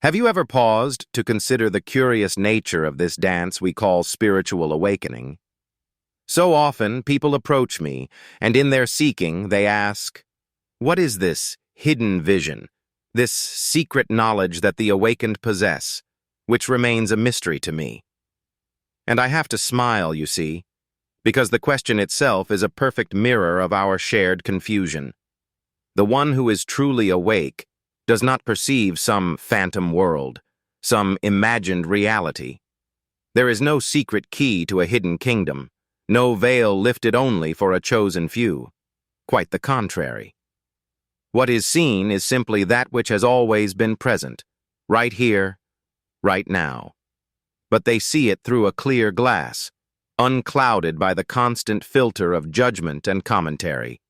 Have you ever paused to consider the curious nature of this dance we call spiritual awakening? So often, people approach me, and in their seeking, they ask, what is this hidden vision, this secret knowledge that the awakened possess, which remains a mystery to me? And I have to smile, you see, because the question itself is a perfect mirror of our shared confusion. The one who is truly awake does not perceive some phantom world, some imagined reality. There is no secret key to a hidden kingdom, no veil lifted only for a chosen few. Quite the contrary. What is seen is simply that which has always been present, right here, right now. But they see it through a clear glass, unclouded by the constant filter of judgment and commentary.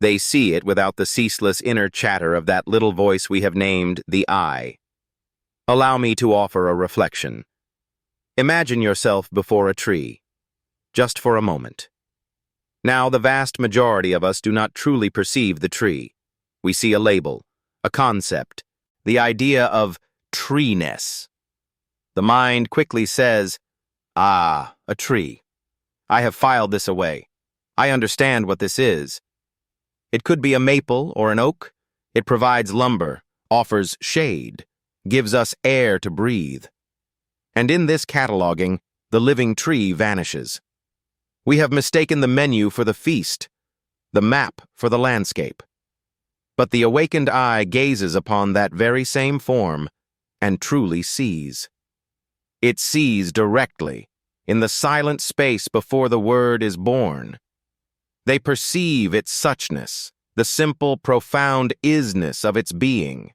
They see it without the ceaseless inner chatter of that little voice we have named the I. Allow me to offer a reflection. Imagine yourself before a tree, just for a moment. Now, the vast majority of us do not truly perceive the tree. We see a label, a concept, the idea of treeness. The mind quickly says, "Ah, a tree. I have filed this away. I understand what this is. It could be a maple or an oak. It provides lumber, offers shade, gives us air to breathe." And in this cataloging, the living tree vanishes. We have mistaken the menu for the feast, the map for the landscape. But the awakened eye gazes upon that very same form and truly sees. It sees directly, in the silent space before the word is born. They perceive its suchness, the simple, profound isness of its being.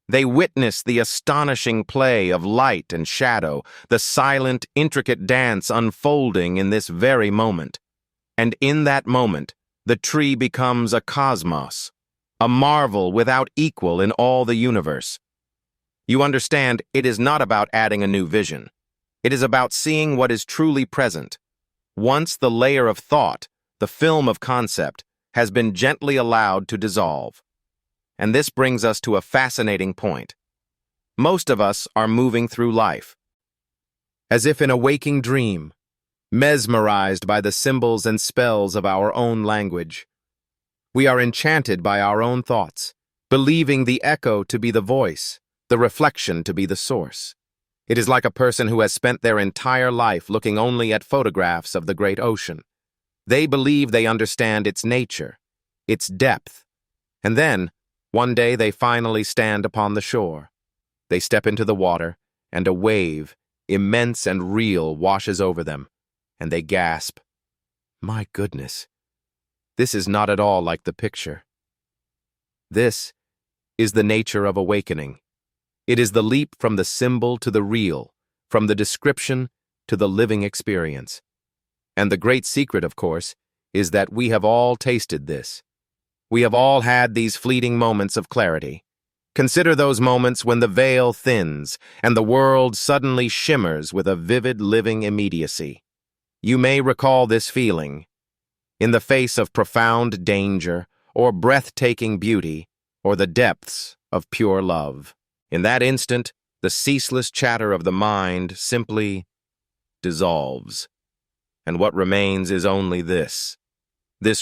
They witness the astonishing play of light and shadow, the silent, intricate dance unfolding in this very moment. And in that moment, the tree becomes a cosmos, a marvel without equal in all the universe. You understand, it is not about adding a new vision. It is about seeing what is truly present. Once the layer of thought, the film of concept, has been gently allowed to dissolve. And this brings us to a fascinating point. Most of us are moving through life, as if in a waking dream, mesmerized by the symbols and spells of our own language. We are enchanted by our own thoughts, believing the echo to be the voice, the reflection to be the source. It is like a person who has spent their entire life looking only at photographs of the great ocean. They believe they understand its nature, its depth, and then, one day they finally stand upon the shore. They step into the water, and a wave, immense and real, washes over them, and they gasp, "My goodness, this is not at all like the picture." This is the nature of awakening. It is the leap from the symbol to the real, from the description to the living experience. And the great secret, of course, is that we have all tasted this. We have all had these fleeting moments of clarity. Consider those moments when the veil thins and the world suddenly shimmers with a vivid living immediacy. You may recall this feeling in the face of profound danger or breathtaking beauty or the depths of pure love. In that instant, the ceaseless chatter of the mind simply dissolves. And what remains is only this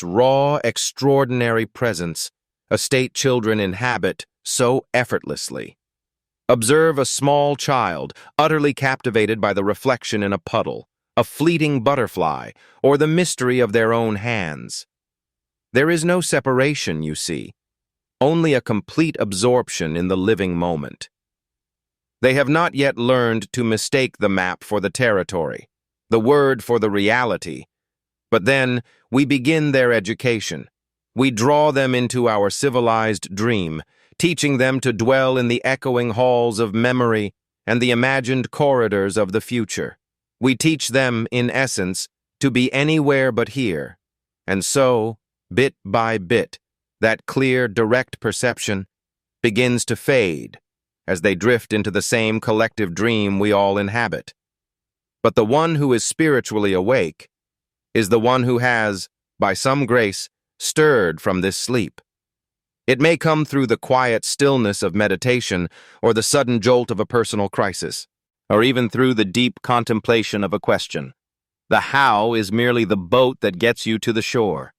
raw, extraordinary presence, a state children inhabit so effortlessly. Observe a small child, utterly captivated by the reflection in a puddle, a fleeting butterfly, or the mystery of their own hands. There is no separation, you see, only a complete absorption in the living moment. They have not yet learned to mistake the map for the territory, the word for the reality. But then we begin their education. We draw them into our civilized dream, teaching them to dwell in the echoing halls of memory and the imagined corridors of the future. We teach them, in essence, to be anywhere but here. And so, bit by bit, that clear, direct perception begins to fade as they drift into the same collective dream we all inhabit. But the one who is spiritually awake is the one who has, by some grace, stirred from this sleep. It may come through the quiet stillness of meditation or the sudden jolt of a personal crisis, or even through the deep contemplation of a question. The how is merely the boat that gets you to the shore.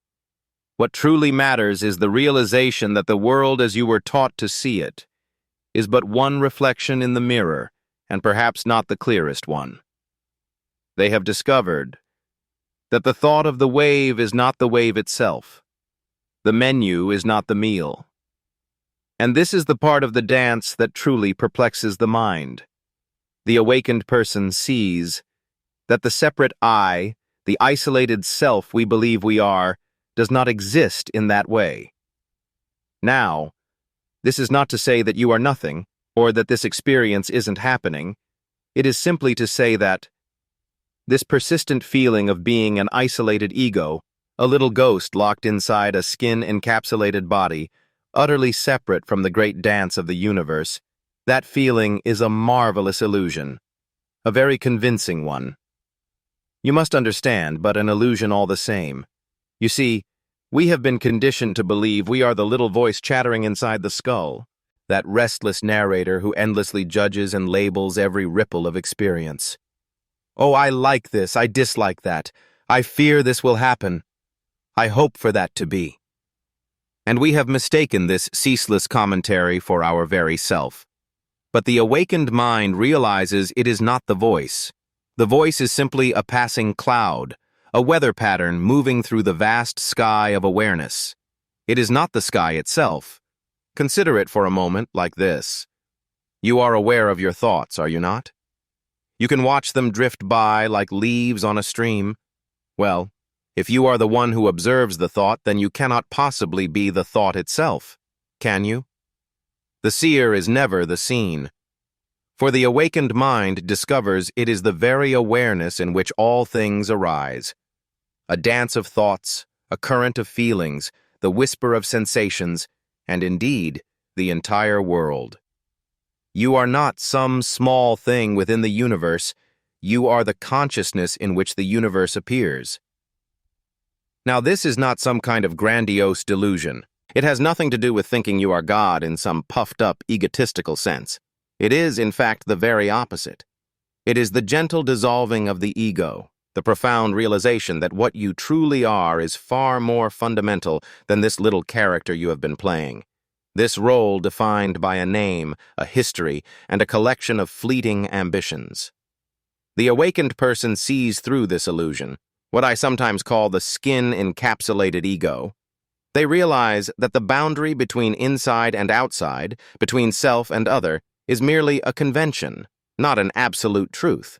What truly matters is the realization that the world as you were taught to see it is but one reflection in the mirror, and perhaps not the clearest one. They have discovered that the thought of the wave is not the wave itself. The menu is not the meal. And this is the part of the dance that truly perplexes the mind. The awakened person sees that the separate I, the isolated self we believe we are, does not exist in that way. Now, this is not to say that you are nothing, or that this experience isn't happening. It is simply to say that this persistent feeling of being an isolated ego, a little ghost locked inside a skin-encapsulated body, utterly separate from the great dance of the universe, that feeling is a marvelous illusion, a very convincing one. You must understand, but an illusion all the same. You see, we have been conditioned to believe we are the little voice chattering inside the skull, that restless narrator who endlessly judges and labels every ripple of experience. Oh, I like this, I dislike that. I fear this will happen. I hope for that to be. And we have mistaken this ceaseless commentary for our very self. But the awakened mind realizes it is not the voice. The voice is simply a passing cloud, a weather pattern moving through the vast sky of awareness. It is not the sky itself. Consider it for a moment like this. You are aware of your thoughts, are you not? You can watch them drift by like leaves on a stream. Well, if you are the one who observes the thought, then you cannot possibly be the thought itself, can you? The seer is never the seen. For the awakened mind discovers it is the very awareness in which all things arise. A dance of thoughts, a current of feelings, the whisper of sensations, and indeed, the entire world. You are not some small thing within the universe, you are the consciousness in which the universe appears. Now this is not some kind of grandiose delusion. It has nothing to do with thinking you are God in some puffed-up, egotistical sense. It is, in fact, the very opposite. It is the gentle dissolving of the ego, the profound realization that what you truly are is far more fundamental than this little character you have been playing. This role defined by a name, a history, and a collection of fleeting ambitions. The awakened person sees through this illusion, what I sometimes call the skin-encapsulated ego. They realize that the boundary between inside and outside, between self and other, is merely a convention, not an absolute truth.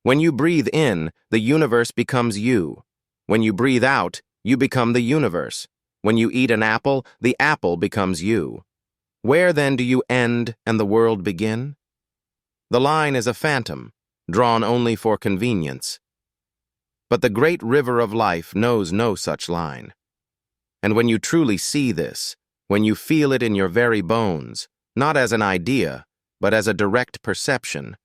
When you breathe in, the universe becomes you. When you breathe out, you become the universe. When you eat an apple, the apple becomes you. Where then do you end and the world begin? The line is a phantom, drawn only for convenience. But the great river of life knows no such line. And when you truly see this, when you feel it in your very bones, not as an idea, but as a direct perception,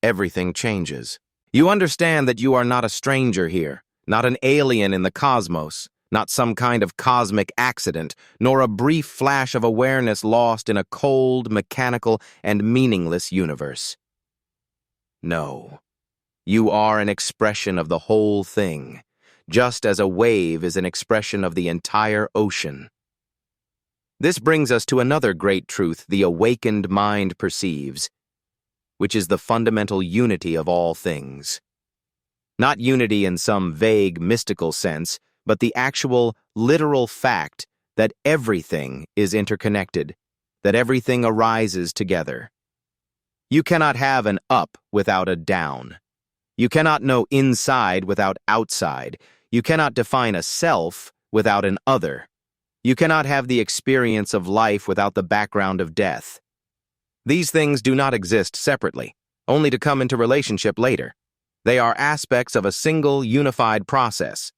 everything changes. You understand that you are not a stranger here, not an alien in the cosmos, not some kind of cosmic accident, nor a brief flash of awareness lost in a cold, mechanical, and meaningless universe. No, you are an expression of the whole thing, just as a wave is an expression of the entire ocean. This brings us to another great truth the awakened mind perceives, which is the fundamental unity of all things. Not unity in some vague, mystical sense, but the actual, literal fact that everything is interconnected, that everything arises together. You cannot have an up without a down. You cannot know inside without outside. You cannot define a self without an other. You cannot have the experience of life without the background of death. These things do not exist separately, only to come into relationship later. They are aspects of a single, unified process.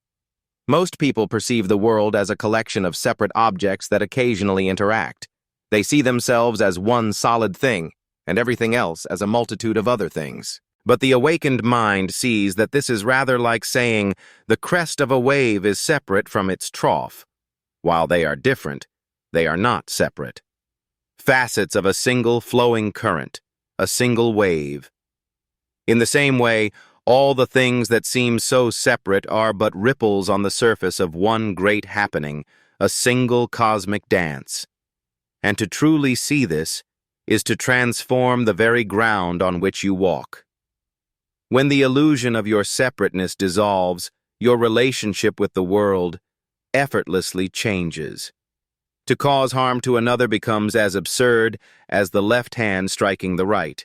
Most people perceive the world as a collection of separate objects that occasionally interact. They see themselves as one solid thing, and everything else as a multitude of other things. But the awakened mind sees that this is rather like saying the crest of a wave is separate from its trough. While they are different, They are not separate. Facets of a single flowing current, a single wave. In the same way, all the things that seem so separate are but ripples on the surface of one great happening, a single cosmic dance. And to truly see this is to transform the very ground on which you walk. When the illusion of your separateness dissolves, your relationship with the world effortlessly changes. To cause harm to another becomes as absurd as the left hand striking the right.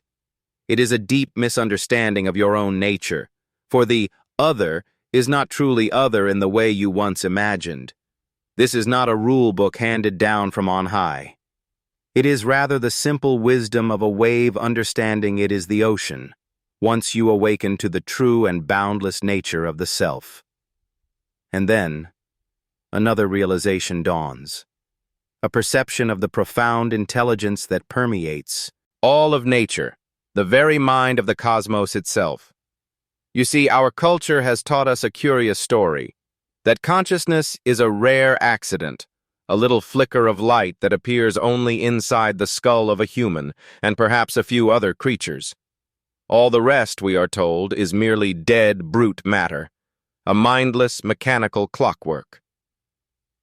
It is a deep misunderstanding of your own nature, for the other is not truly other in the way you once imagined. This is not a rule book handed down from on high. It is rather the simple wisdom of a wave understanding it is the ocean, once you awaken to the true and boundless nature of the self. And then, another realization dawns, a perception of the profound intelligence that permeates all of nature, the very mind of the cosmos itself. You see, our culture has taught us a curious story, that consciousness is a rare accident, a little flicker of light that appears only inside the skull of a human and perhaps a few other creatures. All the rest, we are told, is merely dead brute matter, a mindless mechanical clockwork.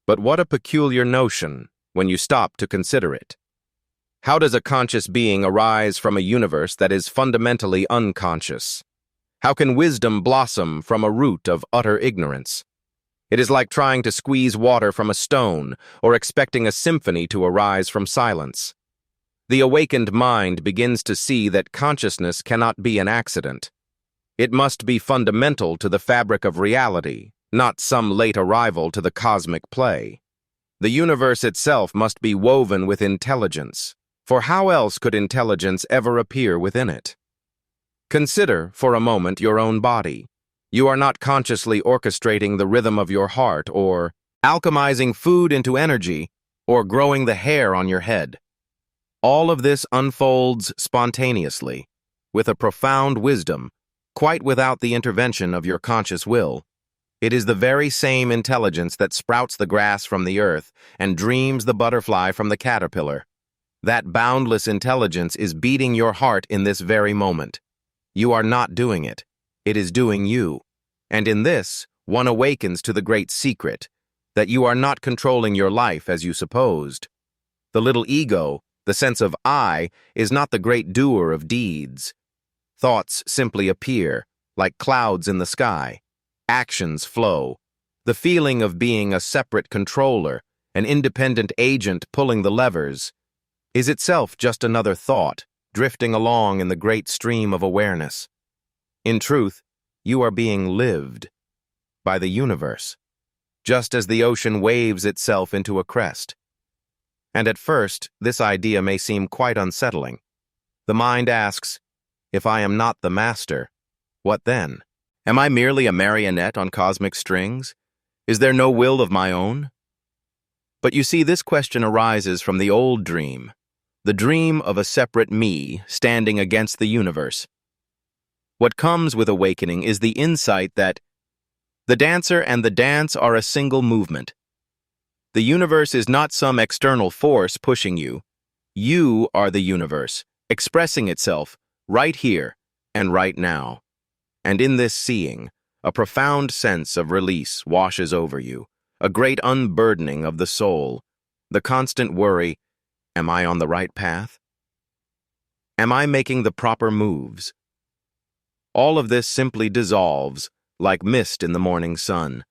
But what a peculiar notion when you stop to consider it. How does a conscious being arise from a universe that is fundamentally unconscious? How can wisdom blossom from a root of utter ignorance? It is like trying to squeeze water from a stone or expecting a symphony to arise from silence. The awakened mind begins to see that consciousness cannot be an accident. It must be fundamental to the fabric of reality, not some late arrival to the cosmic play. The universe itself must be woven with intelligence, for how else could intelligence ever appear within it? Consider, for a moment, your own body. You are not consciously orchestrating the rhythm of your heart, or alchemizing food into energy, or growing the hair on your head. All of this unfolds spontaneously, with a profound wisdom, quite without the intervention of your conscious will. It is the very same intelligence that sprouts the grass from the earth and dreams the butterfly from the caterpillar. That boundless intelligence is beating your heart in this very moment. You are not doing it. It is doing you. And in this, one awakens to the great secret, that you are not controlling your life as you supposed. The little ego, the sense of I, is not the great doer of deeds. Thoughts simply appear, like clouds in the sky. Actions flow. The feeling of being a separate controller, an independent agent pulling the levers, is itself just another thought, drifting along in the great stream of awareness. In truth, you are being lived by the universe, just as the ocean waves itself into a crest. And at first, this idea may seem quite unsettling. The mind asks, if I am not the master, what then? Am I merely a marionette on cosmic strings? Is there no will of my own? But you see, this question arises from the old dream, the dream of a separate me standing against the universe. What comes with awakening is the insight that the dancer and the dance are a single movement. The universe is not some external force pushing you. You are the universe, expressing itself right here and right now. And in this seeing, a profound sense of release washes over you, a great unburdening of the soul, the constant worry, am I on the right path? Am I making the proper moves? All of this simply dissolves, like mist in the morning sun.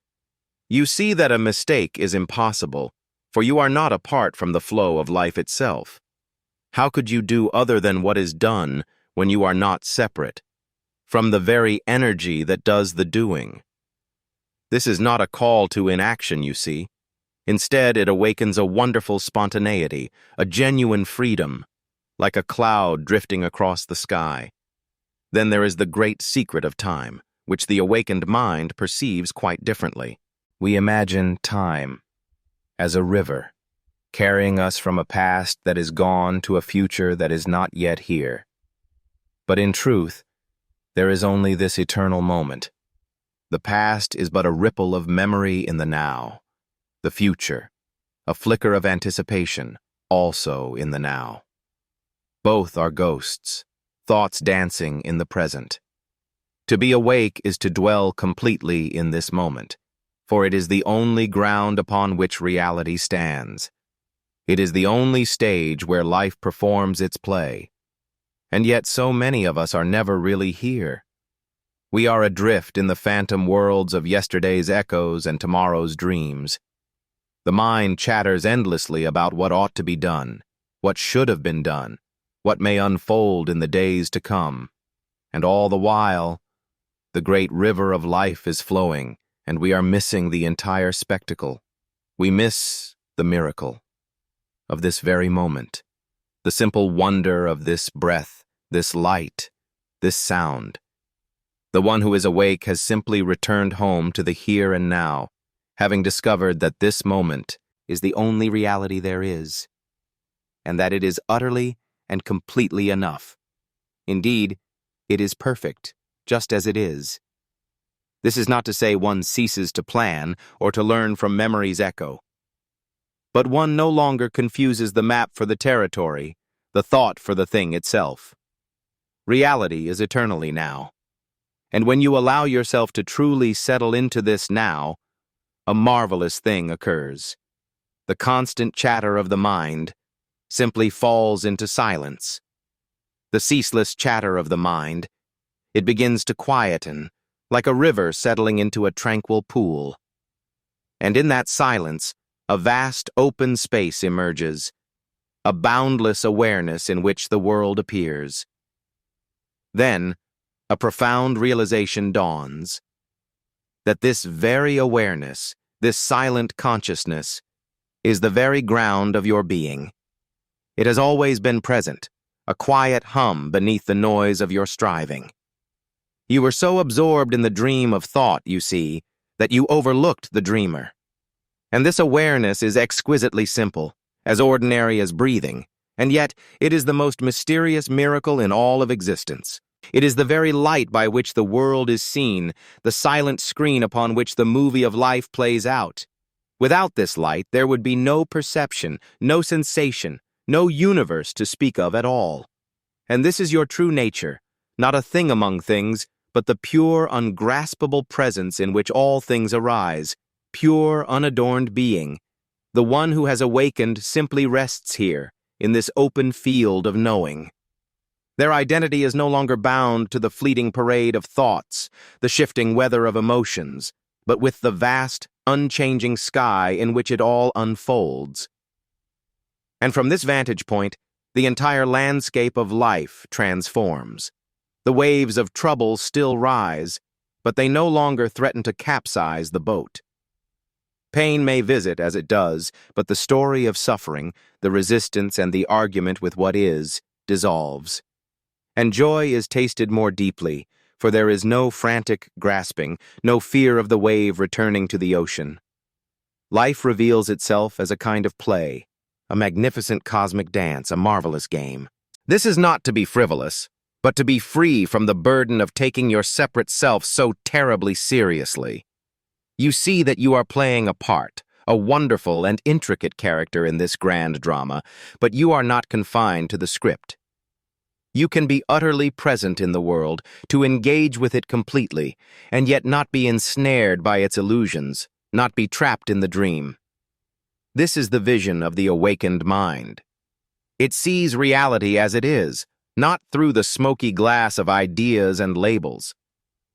You see that a mistake is impossible, for you are not apart from the flow of life itself. How could you do other than what is done when you are not separate from the very energy that does the doing? This is not a call to inaction, you see. Instead, it awakens a wonderful spontaneity, a genuine freedom, like a cloud drifting across the sky. Then there is the great secret of time, which the awakened mind perceives quite differently. We imagine time as a river, carrying us from a past that is gone to a future that is not yet here. But in truth, there is only this eternal moment. The past is but a ripple of memory in the now. The future a flicker of anticipation, also in the now. Both are ghosts, thoughts dancing in the present. To be awake is to dwell completely in this moment, for it is the only ground upon which reality stands. It is the only stage where life performs its play. And yet so many of us are never really here. We are adrift in the phantom worlds of yesterday's echoes and tomorrow's dreams. The mind chatters endlessly about what ought to be done, what should have been done, what may unfold in the days to come. And all the while, the great river of life is flowing, and we are missing the entire spectacle. We miss the miracle of this very moment, the simple wonder of this breath, this light, this sound. The one who is awake has simply returned home to the here and now, having discovered that this moment is the only reality there is, and that it is utterly and completely enough. Indeed, it is perfect, just as it is. This is not to say one ceases to plan or to learn from memory's echo. But one no longer confuses the map for the territory, the thought for the thing itself. Reality is eternally now. And when you allow yourself to truly settle into this now, a marvelous thing occurs. The constant chatter of the mind simply falls into silence. The ceaseless chatter of the mind, it begins to quieten, like a river settling into a tranquil pool. And in that silence, a vast open space emerges, a boundless awareness in which the world appears. Then, a profound realization dawns, that this very awareness, this silent consciousness, is the very ground of your being. It has always been present, a quiet hum beneath the noise of your striving. You were so absorbed in the dream of thought, you see, that you overlooked the dreamer. And this awareness is exquisitely simple, as ordinary as breathing, and yet it is the most mysterious miracle in all of existence. It is the very light by which the world is seen, the silent screen upon which the movie of life plays out. Without this light, there would be no perception, no sensation, no universe to speak of at all. And this is your true nature, not a thing among things, but the pure, ungraspable presence in which all things arise, pure, unadorned being. The one who has awakened simply rests here, in this open field of knowing. Their identity is no longer bound to the fleeting parade of thoughts, the shifting weather of emotions, but with the vast, unchanging sky in which it all unfolds. And from this vantage point, the entire landscape of life transforms. The waves of trouble still rise, but they no longer threaten to capsize the boat. Pain may visit as it does, but the story of suffering, the resistance and the argument with what is, dissolves. And joy is tasted more deeply, for there is no frantic grasping, no fear of the wave returning to the ocean. Life reveals itself as a kind of play, a magnificent cosmic dance, a marvelous game. This is not to be frivolous, but to be free from the burden of taking your separate self so terribly seriously. You see that you are playing a part, a wonderful and intricate character in this grand drama, but you are not confined to the script. You can be utterly present in the world, to engage with it completely, and yet not be ensnared by its illusions, not be trapped in the dream. This is the vision of the awakened mind. It sees reality as it is, not through the smoky glass of ideas and labels.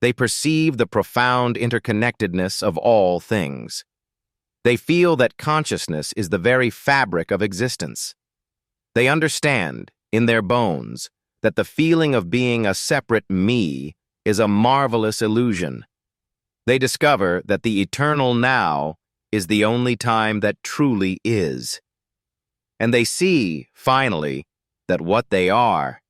They perceive the profound interconnectedness of all things. They feel that consciousness is the very fabric of existence. They understand, in their bones, that the feeling of being a separate me is a marvelous illusion. They discover that the eternal now is the only time that truly is. And they see, finally, that what they are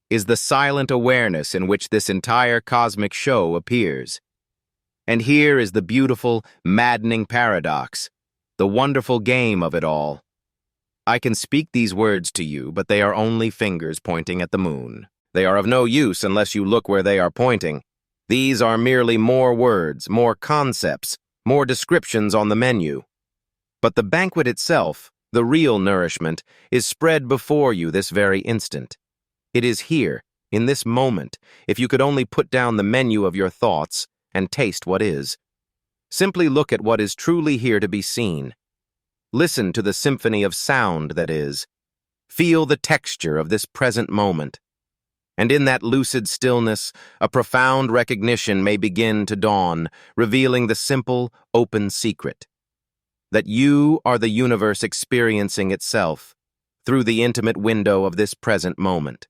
is the silent awareness in which this entire cosmic show appears. And here is the beautiful, maddening paradox, the wonderful game of it all. I can speak these words to you, but they are only fingers pointing at the moon. They are of no use unless you look where they are pointing. These are merely more words, more concepts, more descriptions on the menu. But the banquet itself, the real nourishment, is spread before you this very instant. It is here, in this moment, if you could only put down the menu of your thoughts and taste what is. Simply look at what is truly here to be seen. Listen to the symphony of sound that is. Feel the texture of this present moment. And in that lucid stillness, a profound recognition may begin to dawn, revealing the simple, open secret. That you are the universe experiencing itself through the intimate window of this present moment.